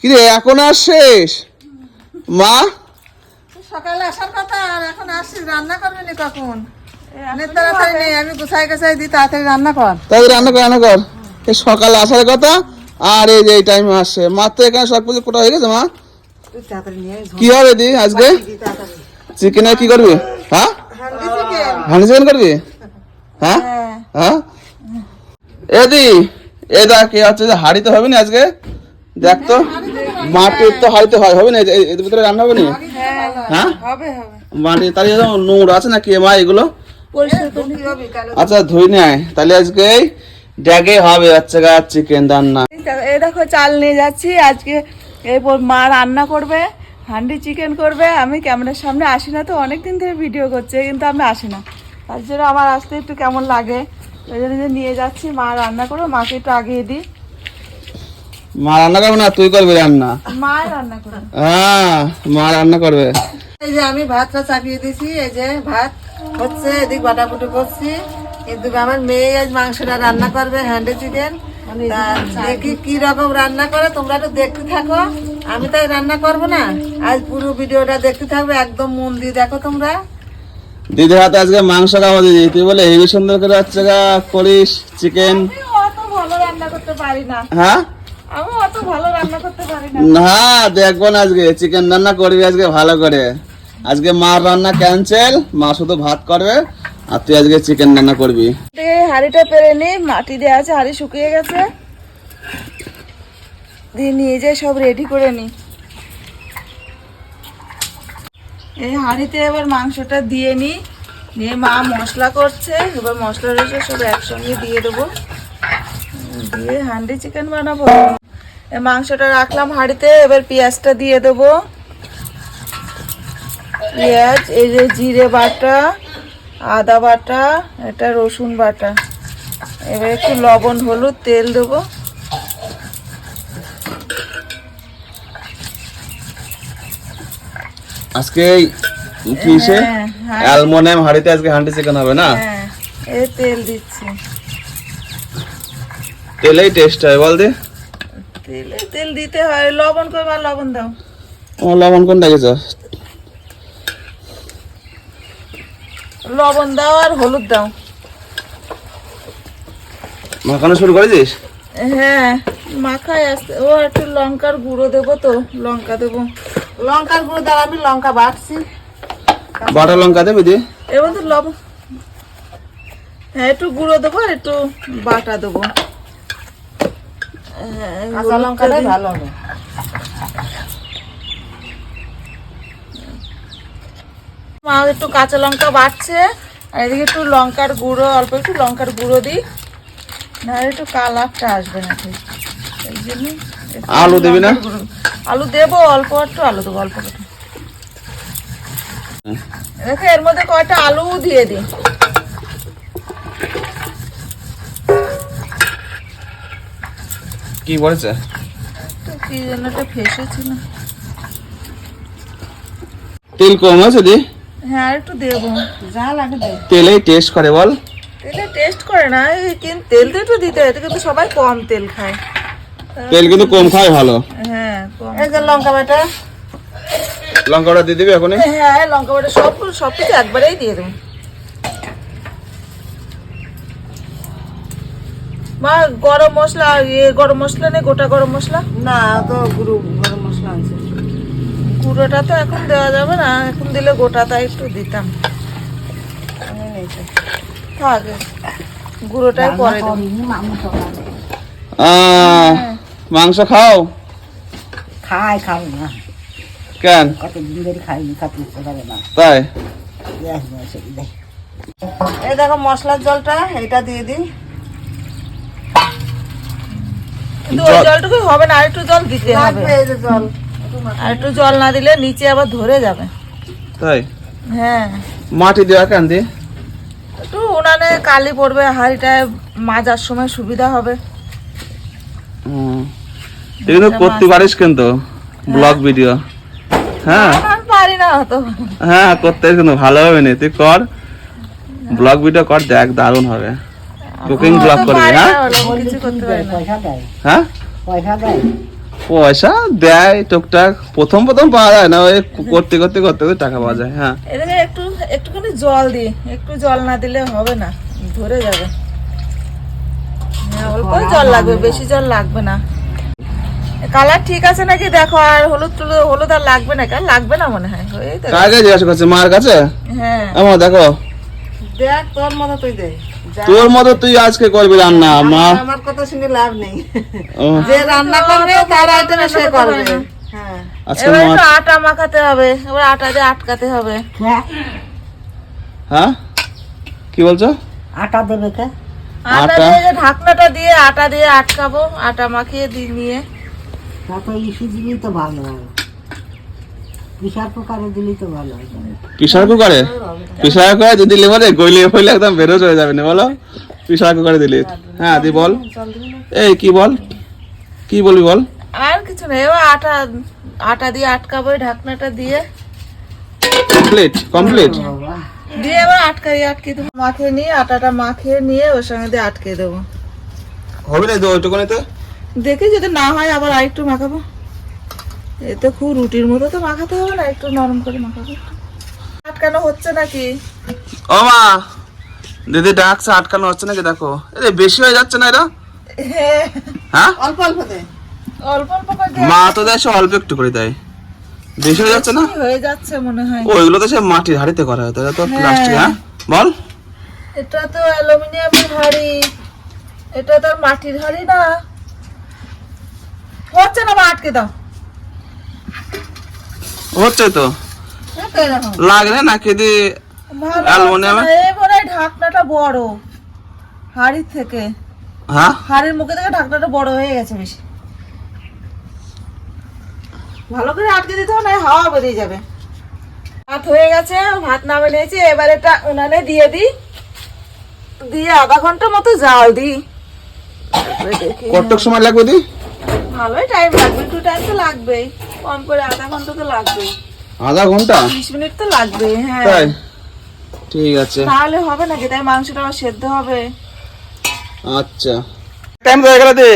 কিরে এখন আর শেষ? মা সকালে আসার কথা আর এখন আসছিস, রান্না করবি না কখন? তাড়াতাড়ি নেই, আমি গুছাই গাছাই দিই, তাড়াতাড়ি রান্না কর। তাহলে রান্না কর। এই সকালে আসার কথা আর এই যে এই টাইমে আসছে। মা তো এখানে সব কিছু কোটা হয়ে গেছে। মা তুই তাড়াতাড়ি নিয়ে আয়, কি হবে দি আজকে? তাড়াতাড়ি। চিকেন কি করবি? হ্যাঁ হান্ডি চিকেন। হান্ডি চিকেন করবি? হ্যাঁ হ্যাঁ এদি এটা কি হচ্ছে যে হাড়িতে হবে না আজকে? দেখ তো মাটির তো হাড়িতে হবে না, এর ভিতরে রান্না হবে না? হ্যাঁ হবে হবে। মাটি তাহলে নোংরা আছে নাকি মা এগুলো? আচ্ছা ধুই নেয় তাহলে আজকে ড্যাগে হবে হচ্ছে গা চিকেন রান্না। এই দেখো চাল নিয়ে যাচ্ছি আজকে। এরপর মা রান্না করবে, হান্ডি চিকেন করবে। আমি ক্যামেরার সামনে আসি না তো, অনেকদিন ধরে ভিডিও করছে কিন্তু আমি আসি না, তার জন্য আমার আসতে একটু কেমন লাগে। ওই জন্য যে নিয়ে যাচ্ছি, মা রান্না করবে, মাকে একটু আগিয়ে দিই। মা রান্না করবে না তুই করবি রান্না? মা রান্না করবে। হ্যাঁ মা রান্না করবে। এই যে আমি ভাতটা চাপিয়ে দিয়েছি, এই যে ভাত হচ্ছে, এদিক বাটাপুটি করছি। কিন্তু আমার মেয়ে আজ মাংসটা রান্না করবে, হান্ডি চিকেন। দেখি কি রকম রান্না করে, তোমরা একটু দেখতে থাকো। আমি তাই রান্না করবো না, আজ পুরো ভিডিওটা দেখতে থাকবে, একদম মন দিয়ে দেখো তোমরা। দিদির হাতে আজকে মাংস খাবো দিদি, তুই বলে হেবি সুন্দর করে হচ্ছে গা করিস চিকেন। আমি অত ভালো রান্না করতে পারি না, হ্যাঁ আমি অত ভালো রান্না করতে পারি না। না দেখবো না আজকে চিকেন রান্না করবি আজকে ভালো করে। আজকে মার রান্না ক্যান্সেল, মা শুধু ভাত করবে আর তুই আজকে চিকেন রান্না করবি। হাঁড়িটা পেরে নি, মাটি দেওয়া আছে, হাঁড়ি শুকিয়ে গেছে, দিয়ে নিয়ে যাই সব রেডি করে নি। এই হাঁড়িতে এবার মাংসটা দিয়ে নি, নিয়ে মা মশলা করছে। এবার মশলা রয়েছে সব একসঙ্গে দিয়ে দেবো, দিয়ে হান্ডি চিকেন বানাবো। এই মাংসটা রাখলাম হাঁড়িতে, এবার পেঁয়াজটা দিয়ে দেবো। পেঁয়াজ, এই যে জিরে বাটা, আদা বাটা, এটা রসুন বাটা। এবার একটু লবণ হলুদ তেল দেবো। আজকে কিসে অ্যালুমিনিয়াম হাঁড়িতে আজকে হান্ডি চিকেন হবে না? হ্যাঁ এই তেল দিচ্ছি। তেলেই টেস্ট হয় বল দি। তেল দিতে হয়। লবণ করবা, লবণ দাও। ও লবণ কোনটা গেছো? লবণ দাও আর হলুদ দাও। মাখানো শুরু করেছিস? হ্যাঁ মাখায় আসতে। ও একটু লঙ্কার গুঁড়ো দেবো, তো লঙ্কা দেবো। লঙ্কার গুঁড়ো দাও, আমি লঙ্কা বাটছি। বাটা লঙ্কা দেবে দি? এবার তো লবণ, হ্যাঁ একটু গুঁড়ো দেবো আর একটু বাটা দেবো। কাঁচা লঙ্কাটাই ভালো হবে। মা একটু কাঁচা লঙ্কা বাটছে, আর এদিকে একটু লঙ্কার গুঁড়ো, অল্প একটু লঙ্কার গুঁড়ো দিই, না একটু কালারটা আসবে না ঠিক। এই জন্য আলু দেবি না? আলু দেবো, অল্প একটু আলু দেবো, অল্প একটু। দেখো এর মধ্যে কয়টা আলু দিয়ে দিই। কি বলেছে? কি যেন একটা ফেসেছিল। তেল কম আছে দি? হ্যাঁ আর একটু দেবো, যা লাগে দেব। তেলেই টেস্ট করে বল। তেলে টেস্ট করে না, কিন্তু তেল তো একটু দিতে হয়, কিন্তু সবাই কম তেল খায়। তেল কিন্তু কম খাই ভালো। হ্যাঁ কম। এই যে লঙ্কা বাটা, লঙ্কাটা দিয়ে দিবি এখনই? হ্যাঁ লঙ্কা বাটা সব কিছু একবারেই দিয়ে দেবো। মা গরম মশলা, গরম মশলা নেই, গোটা গরম মশলা? না তো গুঁড়ো গরম মশলা আছে। গুঁড়োটা তো এখন দেওয়া যাবে না, এখন দিলে গোটা, তাই একটু দিতাম। থাক, গুঁড়োটাই পরে দেবো। মাংস খাও? খাই না, কেন? কতদিন ধরে খাইনি, খাতে ইচ্ছে করে না। তাই? এই দেখো মশলার জলটা, এটা দিয়ে দিই। কিন্তু ওই জলটুকু হবে না, আর একটু জল দিতে হবে। লাগবে এই যে জল। আর একটু জল না দিলে নিচে আবার ধরে যাবে। তাই? হ্যাঁ মাটি দেওয়া কেন দি? একটু উনানে কালি পড়বে, হাঁড়িটায় মাজার সময় সুবিধা হবে। তুই কিন্তু করতে পারিস কিন্তু ব্লগ ভিডিও। হ্যাঁ আমি পারি না অত। হ্যাঁ করতে কিন্তু ভালো হবে না, তুই কর ব্লগ ভিডিও কর, দেখ দারুণ হবে। কুকিং ব্লগ করবি? হ্যাঁ কিছু করতে পারি না। পয়সা দেয়, হ্যাঁ পয়সা দেয়। পয়সা দেয় টুকটাক, প্রথম প্রথম পাওয়া যায় না, ওই করতে করতে করতে করতে টাকা পাওয়া যায়। হ্যাঁ এটাকে একটুখানি জল দিই, একটু জল না দিলে হবে না, ধরে যাবে। হ্যাঁ, অল্প জল লাগবে, বেশি জল লাগবে না। কালার ঠিক আছে নাকি দেখো, আর হলুদ আর লাগবে না, কার লাগবে না মনে হয়। ওই তো। কার কাছে জিজ্ঞাসা করছে? মার কাছে? হ্যাঁ আমার দেখো, দেখ তোর মতো তুই দে, তোর মতো তুই আজকে করবি রান্না। মা আমার কথা শুনে লাভ নেই, ও, যে রান্না করবে তার আইটেমে সে করবে। হ্যাঁ আজকে এবার মা, একটু আটা মাখাতে হবে, এবার আটা দিয়ে আটকাতে হবে। হ্যাঁ কি বলছো? আটা দেবে কে? আটা দিয়ে যে ঢাকনাটা দিয়ে আটা দিয়ে আটকাবো, আটা মাখিয়ে নিয়ে। তত ইস্যু দিলেই তো ভালো হয়, প্রেশার কুকারে দিলেই তো ভালো হয়। প্রেসার কুকারে? প্রেসার কুকারে যদি দিলে বলে গইলে ফইলে একদম বেরোজ হয়ে যাবে না, বলো? প্রেসার কুকারে দিলে। হ্যাঁ দি বল, এই কি বল, কি বলবি বল। আর কিছু নেই, এবার আটা দিয়ে আটকাবো এই ঢাকনাটা দিয়ে। Complete complete. দিয়ে এবার আটকে দেবো, মাখিয়ে নিয়ে আটাটা মাখিয়ে নিয়ে ওর সঙ্গে দিয়ে আটকে দেবো। হবে না তো ওইটুকুনিতে? দেখি যদি না হয় আবার আরেকটু মাখাবো। এতে খুব রুটির মতো তো মাখাতে হবে না, একটু নরম করে মাখাবো। আটকানো হচ্ছে নাকি? ও মা, দিদি ডাকছে, আটকানো হচ্ছে নাকি দেখো। এ বেশি হয়ে যাচ্ছে না এটা? হ্যাঁ অল্প অল্প দে, অল্প অল্প করে দিয়ে মা তো দেয় সে অল্প একটু করে দেয়, বেশি হয়ে যাচ্ছে না? হয়ে যাচ্ছে মনে হয়। ওইগুলো তো সে মাটির হাড়িতে করা হয়, তো প্লাস্টিক। হ্যাঁ বল। এটা তো অ্যালুমিনিয়ামের হাঁড়ি, এটা তো আর মাটির হাঁড়ি না। হচ্ছে না, বা আটকে দাও। হচ্ছে তো, লাগলে নাকি দি ভালো অ্যালুমিনিয়াম? হচ্ছে না, এবারে ঢাকনাটা বড় হাঁড়ির থেকে, হ্যাঁ হাঁড়ির মুখে থেকে ঢাকনাটা বড় হয়ে গেছে বেশি। ভালো করে আটকে দিতে হবে, না হাওয়া বেরিয়ে যাবে। ভাত হয়ে গেছে, ভাত নামে নিয়েছি, এবার এটা উনানে দিয়ে দিই, দিয়ে আধা ঘন্টা মতো জাল দিই। দেখি কতটুক সময় লাগবে দি? ভালোই টাইম লাগবে, একটু টাইম তো লাগবেই, কম করে আধা ঘন্টা তো লাগবেই, আধা ঘন্টা? 20 মিনিট তো লাগবে। হ্যাঁ তাই ঠিক আছে। তাহলে হবে নাকি, তাই মাংসটা আবার সেদ্ধ হবে। আচ্ছা টাইম হয়ে গেল দি,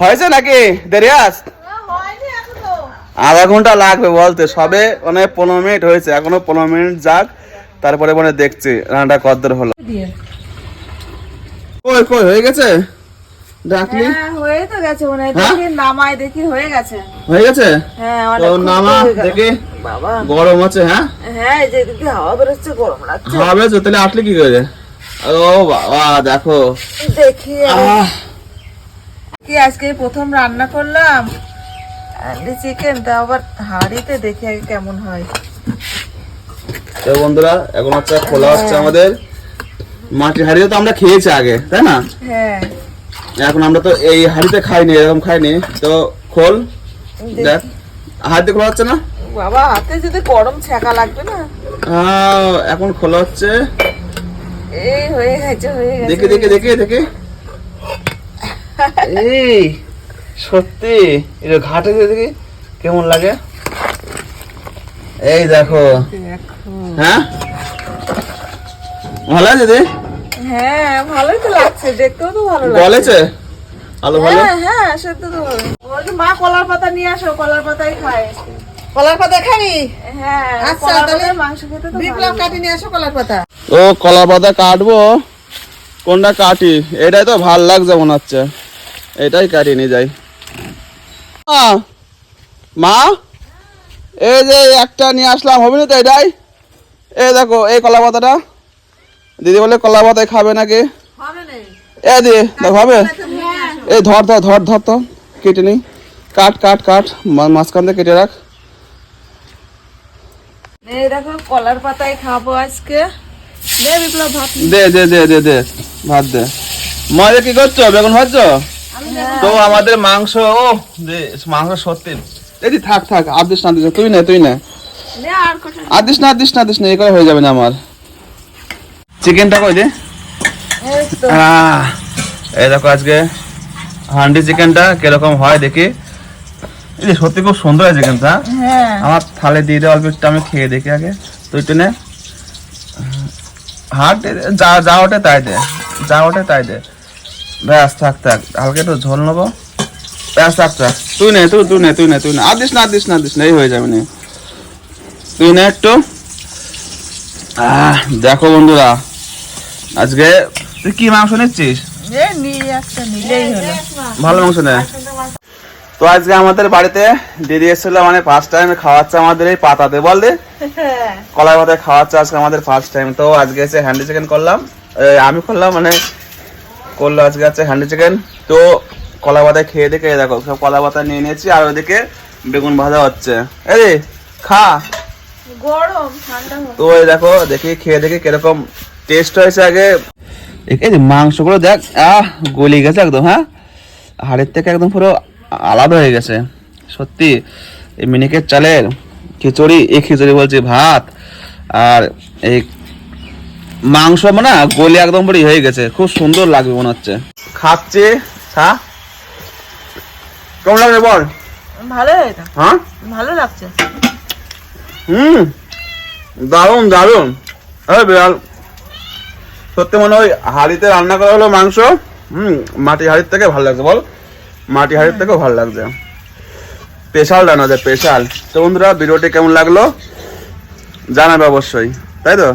হয়েছে নাকি দেরি আছে? আধা ঘন্টা লাগবে বলতে, সবে মানে 15 মিনিট হয়েছে, এখনো 15 মিনিট যাক, তারপরে মানে দেখছি রান্নাটা কতদূর হলো। কই কই হয়ে গেছে? ডাকলি? হ্যাঁ হয়ে তো গেছে মনে হয়, হ্যাঁ? দেখি নামাই, দেখি হয়ে গেছে। হয়ে গেছে? হ্যাঁ তো অনেক নামা দেখি, বাবা। গরম আছে। হ্যাঁ হ্যাঁ এই যে দিদি হাওয়া বেরোচ্ছে, গরম লাগছে। হবে তো, তাহলে আটলে কি করে? ও বাবা দেখো, দেখি কি আজকে প্রথম রান্না করলাম চিকেন, তা আবার হাঁড়িতে, দেখি আগে কেমন হয়। তো বন্ধুরা এখন হচ্ছে খোলা হচ্ছে আমাদের মাটির হাঁড়িতে, তো আমরা খেয়েছি আগে তাই না? হ্যাঁ এখন আমরা তো এই হাঁড়িতে খাইনি, এরকম খাইনি, তো খোল দেখ, হাতে খোলা হচ্ছে না বাবা, হাতে যদি গরম ছ্যাঁকা লাগবে না। এখন খোলা হচ্ছে, এই হয়ে গেছে, হয়ে গেছে। দেখি দেখি দেখি দেখি, এই সত্যি এটা ঘাটে দেখি কেমন লাগে, এই দেখো। হ্যাঁ ভালো আছে দিদি? হ্যাঁ ভালোই তো লাগছে, দেখতেও তো ভালো লাগছে। বলেছে আলু ভালো? হ্যাঁ হ্যাঁ সেদ্ধ তো ভালো। বলছি মা কলার পাতা নিয়ে আসো, কলার পাতাই খায়। কলার পাতা খাবি? হ্যাঁ আচ্ছা, কলার তাহলে পাতায় মাংস খেতে তো বিপ্লব কাটি নিয়ে আসো কলার পাতা। ও কলা পাতা কাটবো, কোনটা কাটি? এটাই তো ভাল লাগছে মনে হচ্ছে, এটাই কাটি নিয়ে যাই। মা এই যে একটা নিয়ে আসলাম, হবে না তো এটাই? এই দেখো এই কলা পাতাটা, দিদি বলে কলা পাতায় খাবে নাকি? এ দিদি দেখো হবে? এই ধর ধর ধর ধর, তো কেটে নি, কাট কাট কাট, মাঝখান থেকে কেটে রাখ। এই দেখো কলার পাতায় খাবো আজকে। দে বিপ্লব ভাত নে। দে দে দে দে দে ভাত দে। মজা কি করছো, বেগুন ভাজছো? তো আমাদের মাংস, ও দে মাংস সত্যি। এদি থাক থাক, আদিস না দিস, তুই নে তুই নে, দে আর কটা। আদিস না দিস না দিস না, এই করে হয়ে যাবে না আমার। চিকেনটা কই দে। এই তো এই দেখো আজকে হান্ডি চিকেনটা কিরকম হয় দেখি। এই সত্যি খুব সুন্দর হয় চিকেনটা। হ্যাঁ আমার থালে দিয়ে দে অল্প একটু, আমি খেয়ে দেখি আগে। তুই তো নে, হাট যা যা ওঠে তাই দে, যা ওঠে তাই দে। ব্যাস থাক থাক, হালকা একটু ঝোল নেবো, ব্যাস থাক থাক। তুই নে আর দিস না এই হয়ে যাবে না, তুই নে একটু। দেখো বন্ধুরা, আজকে তুই কি মাংস নিচ্ছিস? ভালো মাংস নে। তো আজকে আমাদের বাড়িতে দিদি এসেছিল, মানে ফার্স্ট টাইম খাওয়াচ্ছে আমাদের এই পাতাতে, বল দে, কলাই পাতায় খাওয়াচ্ছে আজকে আমাদের ফার্স্ট টাইম। তো আজকে এসে হ্যান্ডি চিকেন করলাম, আমি করলাম, মানে করলো আজকে আছে হ্যান্ডি চিকেন। তো কলা পাতায় খেয়ে দেখে দেখো সব কলা পাতা নিয়ে নিয়েছি, আর ওইদিকে বেগুন ভাজা হচ্ছে। এই খা, গরম ঠান্ডা। তো এই দেখো, দেখি খেয়ে দেখি কিরকম টেস্ট হয়েছে। আগে এই যে মাংসগুলো দেখ, গলি গেছে একদম, হ্যাঁ, হাড়ের থেকে একদম পুরো আলাদা হয়ে গেছে সত্যি। এই মিনিকেট চালের খিচুড়ি, এই খিচুড়ি বলছি ভাত, আর এই মাংস মানে গলি একদম পুরো হয়ে গেছে, খুব সুন্দর লাগবে মনে হচ্ছে। খাচ্ছে, খা, কেমন লাগবে বল? ভালো, হ্যাঁ ভালো লাগছে। দারুন দারুন। বিড়াল সত্যি মনে হয় হাঁড়িতে রান্না করা হলো মাংস, মাটি হাঁড়ির থেকে ভালো লাগছে, বল? মাটি হাঁড়ির থেকেও ভালো লাগছে, স্পেশাল রান্না, স্পেশাল। তো বন্ধুরা, ভিডিওটি কেমন লাগলো জানাবে অবশ্যই, তাই তো?